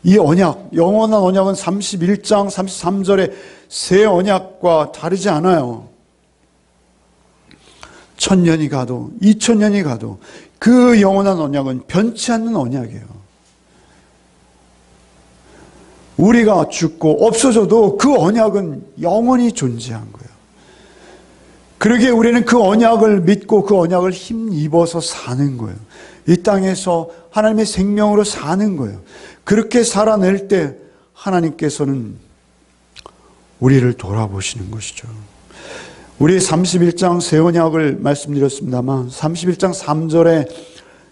이 언약, 영원한 언약은 31장 33절에 새 언약과 다르지 않아요. 1000년이 가도 2000년이 가도 그 영원한 언약은 변치 않는 언약이에요. 우리가 죽고 없어져도 그 언약은 영원히 존재한 거예요. 그러기에 우리는 그 언약을 믿고 그 언약을 힘입어서 사는 거예요. 이 땅에서 하나님의 생명으로 사는 거예요. 그렇게 살아낼 때 하나님께서는 우리를 돌아보시는 것이죠. 우리 31장 새 언약을 말씀드렸습니다만 31장 3절에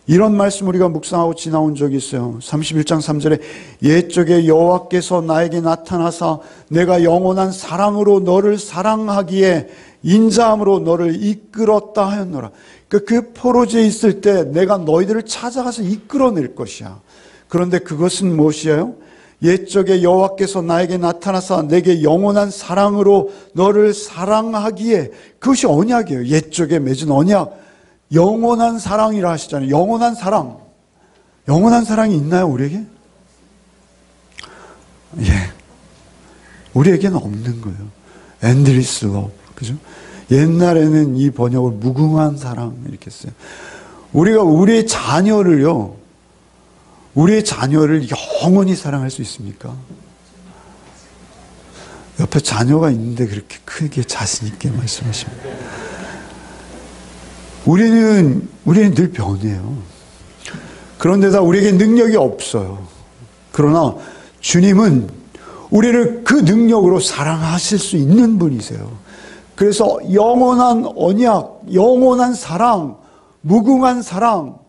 이런 말씀 우리가 묵상하고 지나온 적이 있어요. 31장 3절에 옛적에 여호와께서 나에게 나타나사 내가 영원한 사랑으로 너를 사랑하기에 인자함으로 너를 이끌었다 하였노라. 그 포로지에 있을 때 내가 너희들을 찾아가서 이끌어낼 것이야. 그런데 그것은 무엇이에요? 옛적에 여호와께서 나에게 나타나사 내게 영원한 사랑으로 너를 사랑하기에, 그것이 언약이에요. 옛적에 맺은 언약. 영원한 사랑이라 하시잖아요. 영원한 사랑. 영원한 사랑이 있나요, 우리에게? 예. 우리에게는 없는 거예요. endless love. 그죠? 옛날에는 이 번역을 무궁한 사랑 이렇게 했어요. 우리가 우리의 자녀를 영원히 사랑할 수 있습니까? 옆에 자녀가 있는데 그렇게 크게 자신 있게 말씀하십니다. 우리는 늘 변해요. 그런데다 우리에게 능력이 없어요. 그러나 주님은 우리를 그 능력으로 사랑하실 수 있는 분이세요. 그래서 영원한 언약, 영원한 사랑, 무궁한 사랑,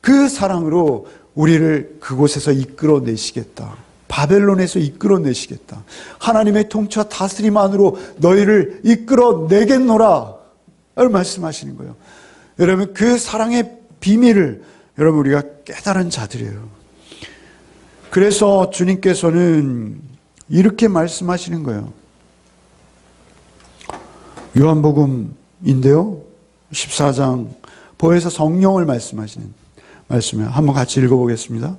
그 사랑으로 우리를 그곳에서 이끌어내시겠다. 바벨론에서 이끌어내시겠다. 하나님의 통치와 다스림 안으로 너희를 이끌어내겠노라 를 말씀하시는 거예요. 여러분, 그 사랑의 비밀을 여러분 우리가 깨달은 자들이에요. 그래서 주님께서는 이렇게 말씀하시는 거예요. 요한복음인데요, 14장 보혜사 성령을 말씀하시는 말씀이에요. 한번 같이 읽어보겠습니다.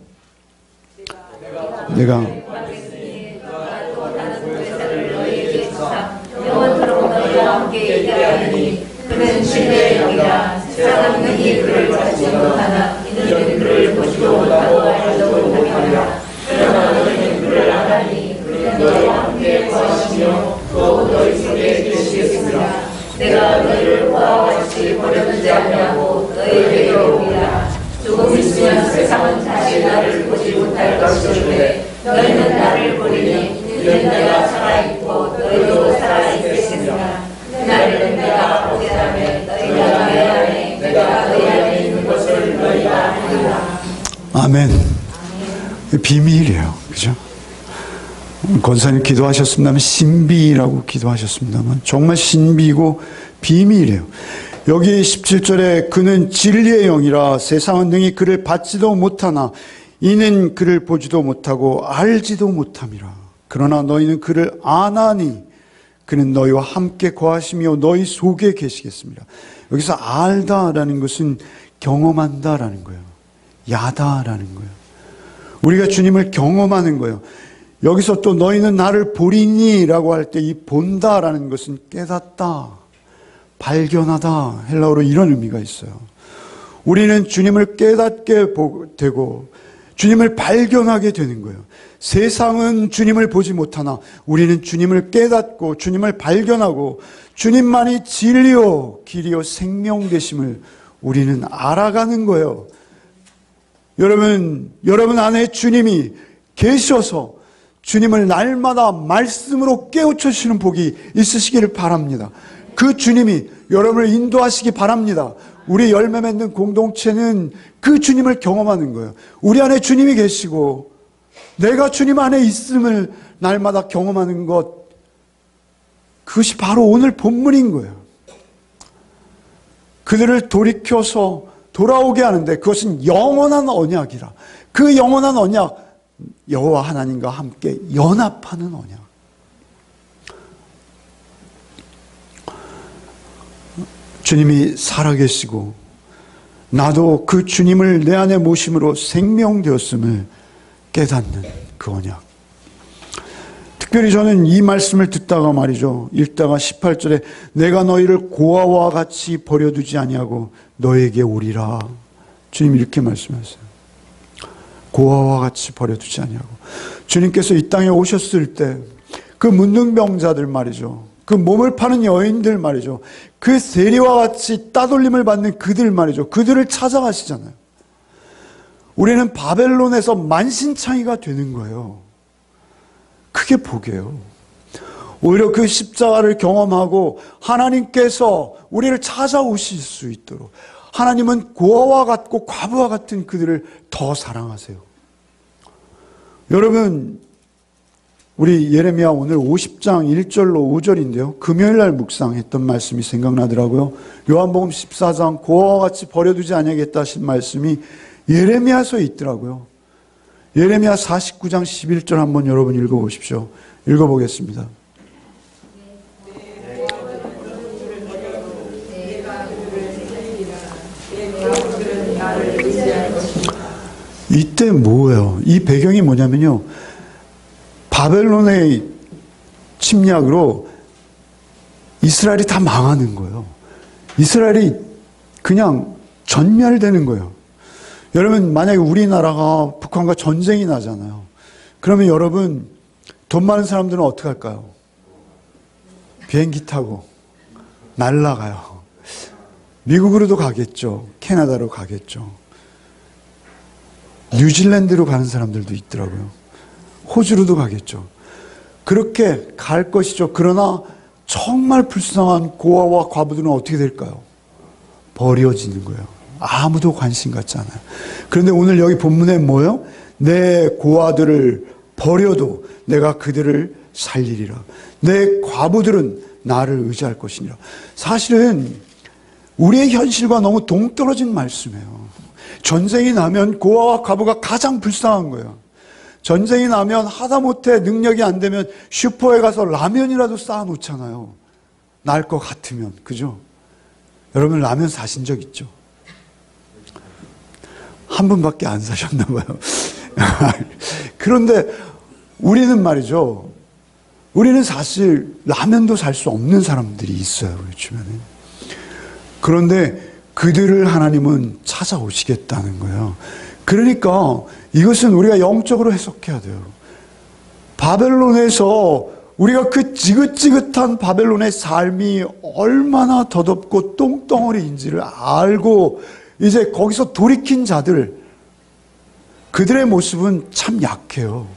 내가 영원토록 너희와 함께 있게 하리니 그는 신의 영이라. 세상은 능히 그를 찾지 못하나 이는 그를 보지도 못하고 알지도 못하리라. 그러나 너희는 그를 알아니 그는 너희와 함께 거하시며 또 너희 속에 계시겠으나 내가 너희를 고아와 같이 버려두지 않냐고 너희에게 오리라. 조금 있으면 세상은 다시 나를 보지 못할 것인데 너희는 나를 보리니 이는 내가 살아있고 너희도 살아있겠으나 나를 내가 보게 하면 너희가 내 안에 내가 너희 안에 있는 것을 너희가 아니라. 아멘. 비밀이에요. 그죠? 권사님 기도하셨습니다만 신비라고 기도하셨습니다만 정말 신비고 비밀이에요. 여기 17절에 그는 진리의 영이라. 세상은 능히 그를 받지도 못하나 이는 그를 보지도 못하고 알지도 못함이라. 그러나 너희는 그를 아나니 그는 너희와 함께 거하시며 너희 속에 계시겠습니다. 여기서 알다라는 것은 경험한다라는 거예요. 야다라는 거예요. 우리가 주님을 경험하는 거예요. 여기서 또 너희는 나를 보리니 라고 할 때 이 본다라는 것은 깨닫다, 발견하다, 헬라어로 이런 의미가 있어요. 우리는 주님을 깨닫게 되고 주님을 발견하게 되는 거예요. 세상은 주님을 보지 못하나 우리는 주님을 깨닫고 주님을 발견하고 주님만이 진리요 길이요 생명 되심을 우리는 알아가는 거예요. 여러분 안에 주님이 계셔서 주님을 날마다 말씀으로 깨우쳐 주시는 복이 있으시기를 바랍니다. 그 주님이 여러분을 인도하시기 바랍니다. 우리 열매 맺는 공동체는 그 주님을 경험하는 거예요. 우리 안에 주님이 계시고 내가 주님 안에 있음을 날마다 경험하는 것, 그것이 바로 오늘 본문인 거예요. 그들을 돌이켜서 돌아오게 하는데 그것은 영원한 언약이라. 그 영원한 언약, 여호와 하나님과 함께 연합하는 언약. 주님이 살아계시고 나도 그 주님을 내 안에 모심으로 생명되었음을 깨닫는 그 언약. 특별히 저는 이 말씀을 듣다가 말이죠, 읽다가 18절에 내가 너희를 고아와 같이 버려두지 아니하고 너에게 오리라. 주님 이렇게 말씀하셨어요. 고아와 같이 버려두지 아니하고. 주님께서 이 땅에 오셨을 때 그 문둥병자들 말이죠, 그 몸을 파는 여인들 말이죠, 그 세리와 같이 따돌림을 받는 그들 말이죠, 그들을 찾아가시잖아요. 우리는 바벨론에서 만신창이가 되는 거예요. 그게 복이에요. 오히려 그 십자가를 경험하고 하나님께서 우리를 찾아오실 수 있도록, 하나님은 고아와 같고 과부와 같은 그들을 더 사랑하세요. 여러분, 우리 예레미야 오늘 50장 1절로 5절인데요. 금요일날 묵상했던 말씀이 생각나더라고요. 요한복음 14장 고아와 같이 버려두지 아니하겠다 하신 말씀이 예레미야서에 있더라고요. 예레미야 49장 11절 한번 여러분 읽어보십시오. 읽어보겠습니다. 이때 뭐예요? 이 배경이 뭐냐면요, 바벨론의 침략으로 이스라엘이 다 망하는 거예요. 이스라엘이 그냥 전멸되는 거예요. 여러분, 만약에 우리나라가 북한과 전쟁이 나잖아요. 그러면 여러분, 돈 많은 사람들은 어떻게 할까요? 비행기 타고 날아가요. 미국으로도 가겠죠. 캐나다로 가겠죠. 뉴질랜드로 가는 사람들도 있더라고요. 호주로도 가겠죠. 그렇게 갈 것이죠. 그러나 정말 불쌍한 고아와 과부들은 어떻게 될까요? 버려지는 거예요. 아무도 관심 갖지 않아요. 그런데 오늘 여기 본문에 뭐예요? 내 고아들을 버려도 내가 그들을 살리리라. 내 과부들은 나를 의지할 것이니라. 사실은 우리의 현실과 너무 동떨어진 말씀이에요. 전쟁이 나면 고아와 과부가 가장 불쌍한 거예요. 전쟁이 나면 하다못해 능력이 안 되면 슈퍼에 가서 라면이라도 쌓아놓잖아요. 날 것 같으면. 그죠? 여러분 라면 사신 적 있죠? 한 번밖에 안 사셨나 봐요. 그런데 우리는 말이죠. 우리는 사실 라면도 살 수 없는 사람들이 있어요. 우리 주변에. 그런데 그들을 하나님은 찾아오시겠다는 거예요. 그러니까 이것은 우리가 영적으로 해석해야 돼요. 바벨론에서 우리가 그 지긋지긋한 바벨론의 삶이 얼마나 더덥고 똥덩어리인지를 알고 이제 거기서 돌이킨 자들, 그들의 모습은 참 약해요.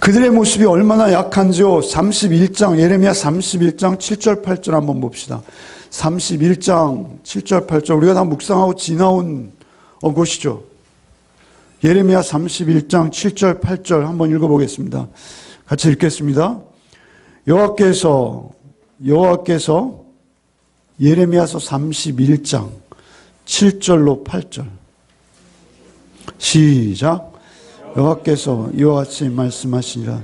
그들의 모습이 얼마나 약한지요. 31장, 예레미야 31장 7절 8절 한번 봅시다. 31장 7절 8절 우리가 다 묵상하고 지나온 곳이죠. 예레미야 31장 7절 8절 한번 읽어보겠습니다. 같이 읽겠습니다. 여호와께서 예레미야서 31장 7절로 8절 시작. 여호와께서 이와 같이 말씀하시니라.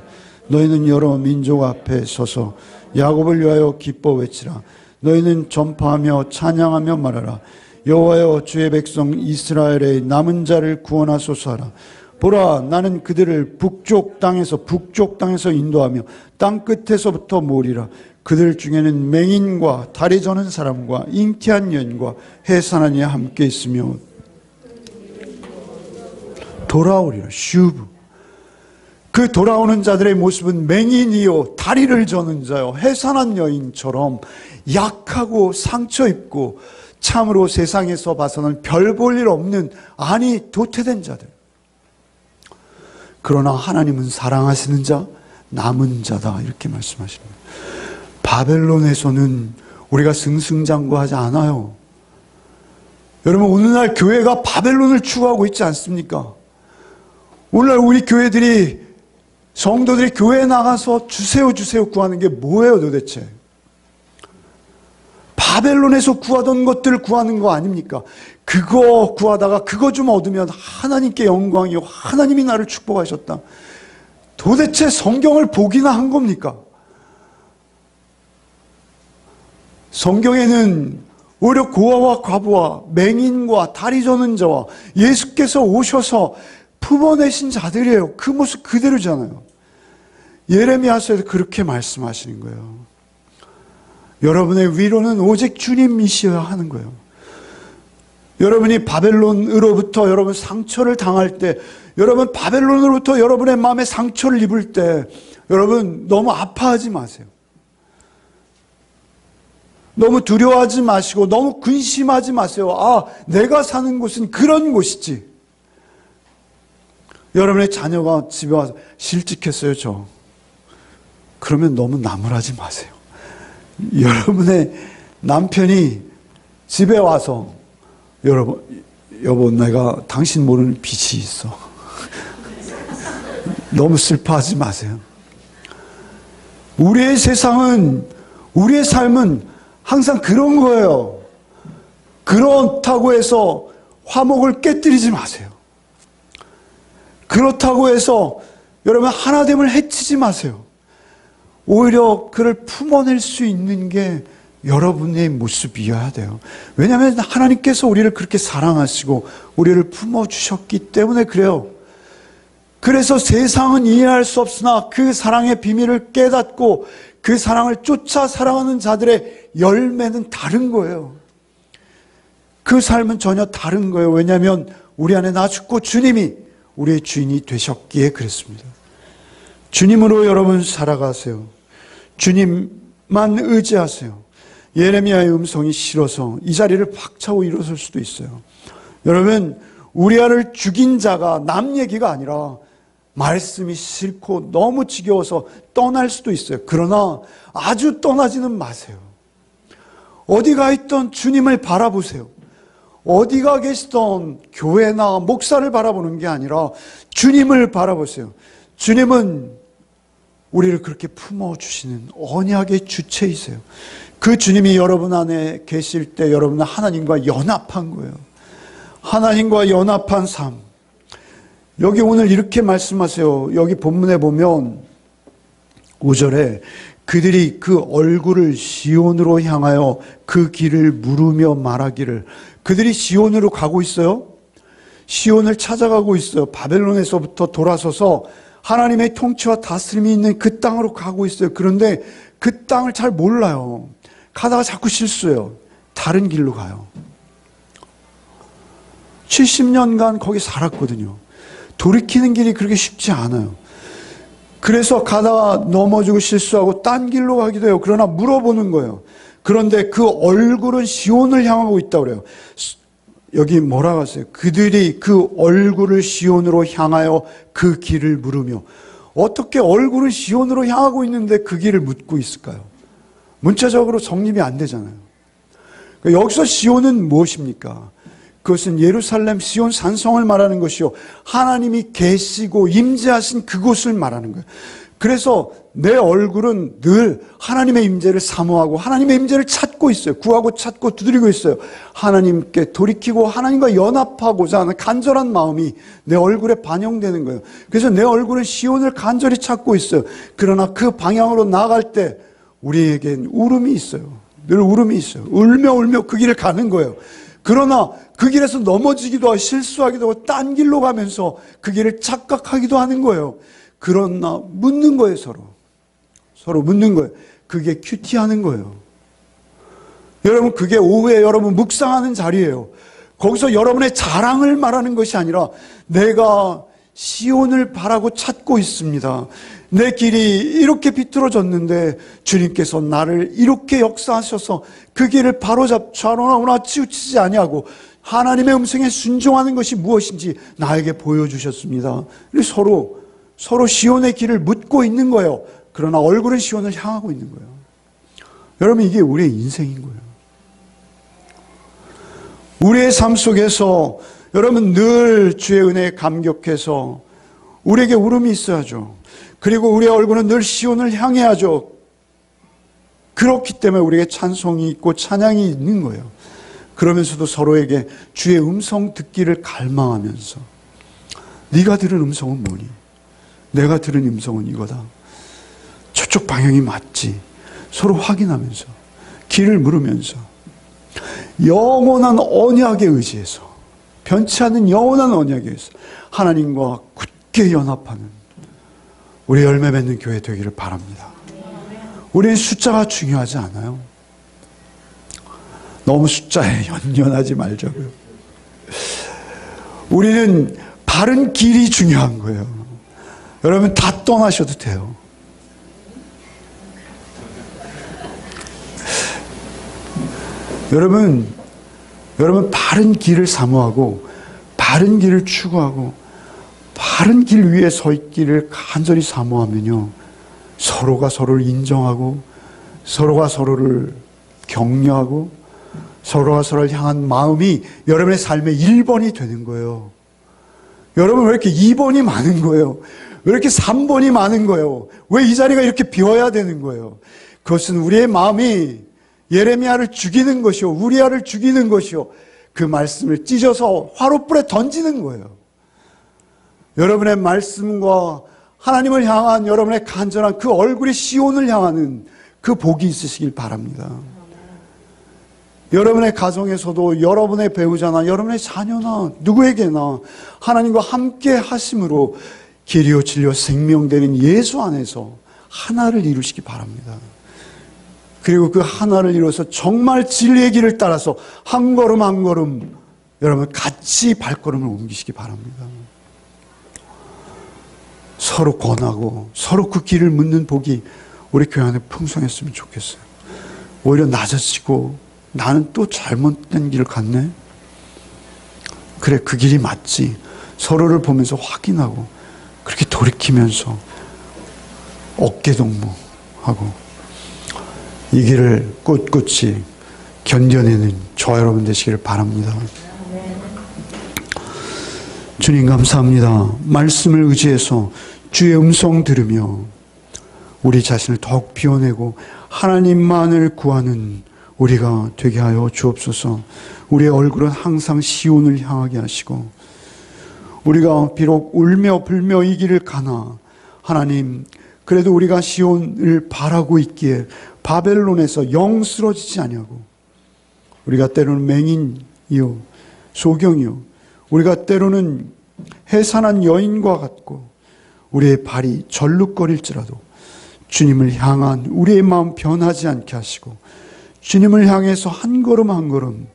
너희는 여러 민족 앞에 서서 야곱을 위하여 기뻐 외치라. 너희는 전파하며 찬양하며 말하라. 여호와여, 주의 백성 이스라엘의 남은 자를 구원하소서 하라. 보라, 나는 그들을 북쪽 땅에서 인도하며 땅 끝에서부터 모으리라. 그들 중에는 맹인과 다리 저는 사람과 잉태한 여인과 해산한 이 함께 있으며 돌아오리라. 슈브. 그 돌아오는 자들의 모습은 맹인이요, 다리를 저는 자요, 해산한 여인처럼 약하고 상처 입고 참으로 세상에서 봐서는 별 볼 일 없는, 아니 도태된 자들. 그러나 하나님은 사랑하시는 자, 남은 자다, 이렇게 말씀하십니다. 바벨론에서는 우리가 승승장구하지 않아요. 여러분, 오늘날 교회가 바벨론을 추구하고 있지 않습니까? 오늘날 우리 교회들이, 성도들이 교회에 나가서 주세요 구하는 게 뭐예요 도대체? 바벨론에서 구하던 것들을 구하는 거 아닙니까? 그거 구하다가 그거 좀 얻으면 하나님께 영광이요, 하나님이 나를 축복하셨다. 도대체 성경을 보기나 한 겁니까? 성경에는 오히려 고아와 과부와 맹인과 다리 저는 자와 예수께서 오셔서 품어내신 자들이에요. 그 모습 그대로잖아요. 예레미야서에서 그렇게 말씀하시는 거예요. 여러분의 위로는 오직 주님이셔야 하는 거예요. 여러분이 바벨론으로부터 여러분 상처를 당할 때, 여러분 바벨론으로부터 여러분의 마음에 상처를 입을 때, 여러분 너무 아파하지 마세요. 너무 두려워하지 마시고 너무 근심하지 마세요. 아, 내가 사는 곳은 그런 곳이지. 여러분의 자녀가 집에 와서 실직했어요, 저. 그러면 너무 나무라지 마세요. 여러분의 남편이 집에 와서 여보, 내가 당신 모르는 빚이 있어. 너무 슬퍼하지 마세요. 우리의 세상은, 우리의 삶은 항상 그런 거예요. 그렇다고 해서 화목을 깨뜨리지 마세요. 그렇다고 해서 여러분 하나됨을 해치지 마세요. 오히려 그를 품어낼 수 있는 게 여러분의 모습이어야 돼요. 왜냐하면 하나님께서 우리를 그렇게 사랑하시고 우리를 품어주셨기 때문에 그래요. 그래서 세상은 이해할 수 없으나 그 사랑의 비밀을 깨닫고 그 사랑을 쫓아 살아가는 자들의 열매는 다른 거예요. 그 삶은 전혀 다른 거예요. 왜냐하면 우리 안에 나 죽고 주님이 우리의 주인이 되셨기에 그랬습니다. 주님으로 여러분 살아가세요. 주님만 의지하세요. 예레미야의 음성이 싫어서 이 자리를 박차고 일어설 수도 있어요. 여러분, 우리아를 죽인 자가 남 얘기가 아니라 말씀이 싫고 너무 지겨워서 떠날 수도 있어요. 그러나 아주 떠나지는 마세요. 어디가 있던 주님을 바라보세요. 어디가 계시던 교회나 목사를 바라보는 게 아니라 주님을 바라보세요. 주님은 우리를 그렇게 품어주시는 언약의 주체이세요. 그 주님이 여러분 안에 계실 때 여러분은 하나님과 연합한 거예요. 하나님과 연합한 삶. 여기 오늘 이렇게 말씀하세요. 여기 본문에 보면 5절에 그들이 그 얼굴을 시온으로 향하여 그 길을 물으며 말하기를. 그들이 시온으로 가고 있어요. 시온을 찾아가고 있어요. 바벨론에서부터 돌아서서 하나님의 통치와 다스림이 있는 그 땅으로 가고 있어요. 그런데 그 땅을 잘 몰라요. 가다가 자꾸 실수해요. 다른 길로 가요. 70년간 거기 살았거든요. 돌이키는 길이 그렇게 쉽지 않아요. 그래서 가다가 넘어지고 실수하고 딴 길로 가기도 해요. 그러나 물어보는 거예요. 그런데 그 얼굴은 시온을 향하고 있다고 그래요. 여기 뭐라고 하세요? 그들이 그 얼굴을 시온으로 향하여 그 길을 물으며. 어떻게 얼굴은 시온으로 향하고 있는데 그 길을 묻고 있을까요? 문자적으로 정립이 안 되잖아요. 여기서 시온은 무엇입니까? 그것은 예루살렘 시온 산성을 말하는 것이요, 하나님이 계시고 임재하신 그곳을 말하는 거예요. 그래서 내 얼굴은 늘 하나님의 임재를 사모하고 하나님의 임재를 찾고 있어요. 구하고 찾고 두드리고 있어요. 하나님께 돌이키고 하나님과 연합하고자 하는 간절한 마음이 내 얼굴에 반영되는 거예요. 그래서 내 얼굴은 시온을 간절히 찾고 있어요. 그러나 그 방향으로 나아갈 때 우리에겐 울음이 있어요. 늘 울음이 있어요. 울며 그 길을 가는 거예요. 그러나 그 길에서 넘어지기도 하고 실수하기도 하고 딴 길로 가면서 그 길을 착각하기도 하는 거예요. 그러나 묻는 거예요. 서로 묻는 거예요. 그게 큐티하는 거예요. 여러분, 그게 오후에 여러분 묵상하는 자리예요. 거기서 여러분의 자랑을 말하는 것이 아니라 내가 시온을 바라고 찾고 있습니다. 내 길이 이렇게 비뚤어졌는데 주님께서 나를 이렇게 역사하셔서 그 길을 바로잡 좌로나 우나 치우치지 아니하고 하나님의 음성에 순종하는 것이 무엇인지 나에게 보여주셨습니다. 서로 시온의 길을 묻고 있는 거예요. 그러나 얼굴은 시온을 향하고 있는 거예요. 여러분, 이게 우리의 인생인 거예요. 우리의 삶 속에서 여러분 늘 주의 은혜에 감격해서 우리에게 울음이 있어야죠. 그리고 우리의 얼굴은 늘 시온을 향해야죠. 그렇기 때문에 우리에게 찬송이 있고 찬양이 있는 거예요. 그러면서도 서로에게 주의 음성 듣기를 갈망하면서 네가 들은 음성은 뭐니? 내가 들은 음성은 이거다. 저쪽 방향이 맞지? 서로 확인하면서 길을 물으면서 영원한 언약에 의지해서, 변치 않는 영원한 언약에 의해서 하나님과 굳게 연합하는 우리 열매 맺는 교회 되기를 바랍니다. 우리는 숫자가 중요하지 않아요. 너무 숫자에 연연하지 말자고요. 우리는 바른 길이 중요한 거예요. 여러분, 다 떠나셔도 돼요. 여러분 바른 길을 사모하고 바른 길을 추구하고 바른 길 위에 서 있기를 간절히 사모하면요, 서로가 서로를 인정하고 서로가 서로를 격려하고 서로가 서로를 향한 마음이 여러분의 삶의 1번이 되는 거예요. 여러분 왜 이렇게 2번이 많은 거예요? 왜 이렇게 3번이 많은 거예요? 왜 이 자리가 이렇게 비워야 되는 거예요? 그것은 우리의 마음이 예레미야를 죽이는 것이요, 우리야를 죽이는 것이요, 그 말씀을 찢어서 화롯불에 던지는 거예요. 여러분의 말씀과 하나님을 향한 여러분의 간절한 그 얼굴이 시온을 향하는 그 복이 있으시길 바랍니다. 여러분의 가정에서도 여러분의 배우자나 여러분의 자녀나 누구에게나 하나님과 함께 하심으로 길이요 진리요 생명되는 예수 안에서 하나를 이루시기 바랍니다. 그리고 그 하나를 이루어서 정말 진리의 길을 따라서 한 걸음 한 걸음 여러분 같이 발걸음을 옮기시기 바랍니다. 서로 권하고 서로 그 길을 묻는 복이 우리 교회 안에 풍성했으면 좋겠어요. 오히려 낮아지고 나는 또 잘못된 길을 갔네. 그래, 그 길이 맞지. 서로를 보면서 확인하고 그렇게 돌이키면서 어깨동무하고 이 길을 꿋꿋이 견뎌내는 저와 여러분 되시기를 바랍니다. 주님 감사합니다. 말씀을 의지해서 주의 음성 들으며 우리 자신을 더욱 비워내고 하나님만을 구하는 우리가 되게 하여 주옵소서. 우리의 얼굴은 항상 시온을 향하게 하시고 우리가 비록 울며 불며 이 길을 가나 하나님, 그래도 우리가 시온을 바라고 있기에 바벨론에서 영 쓰러지지 아니하고 우리가 때로는 맹인이요 소경이요 우리가 때로는 해산한 여인과 같고 우리의 발이 절룩거릴지라도 주님을 향한 우리의 마음 변하지 않게 하시고 주님을 향해서 한 걸음 한 걸음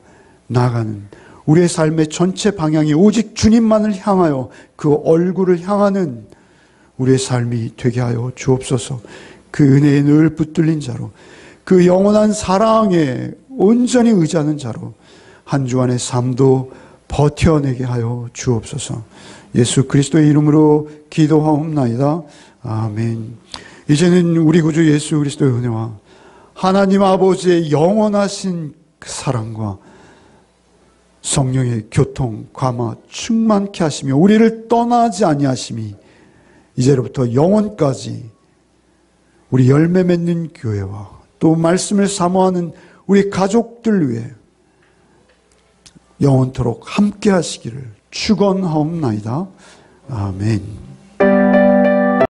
나아가는 우리의 삶의 전체 방향이 오직 주님만을 향하여 그 얼굴을 향하는 우리의 삶이 되게 하여 주옵소서. 그 은혜에 늘 붙들린 자로, 그 영원한 사랑에 온전히 의지하는 자로 한 주간의 삶도 버텨내게 하여 주옵소서. 예수 그리스도의 이름으로 기도하옵나이다. 아멘. 이제는 우리 구주 예수 그리스도의 은혜와 하나님 아버지의 영원하신 그 사랑과 성령의 교통, 감화, 충만케 하시며 우리를 떠나지 아니하심이 이제로부터 영원까지 우리 열매 맺는 교회와 또 말씀을 사모하는 우리 가족들 위해 영원토록 함께 하시기를 축원하옵나이다. 아멘.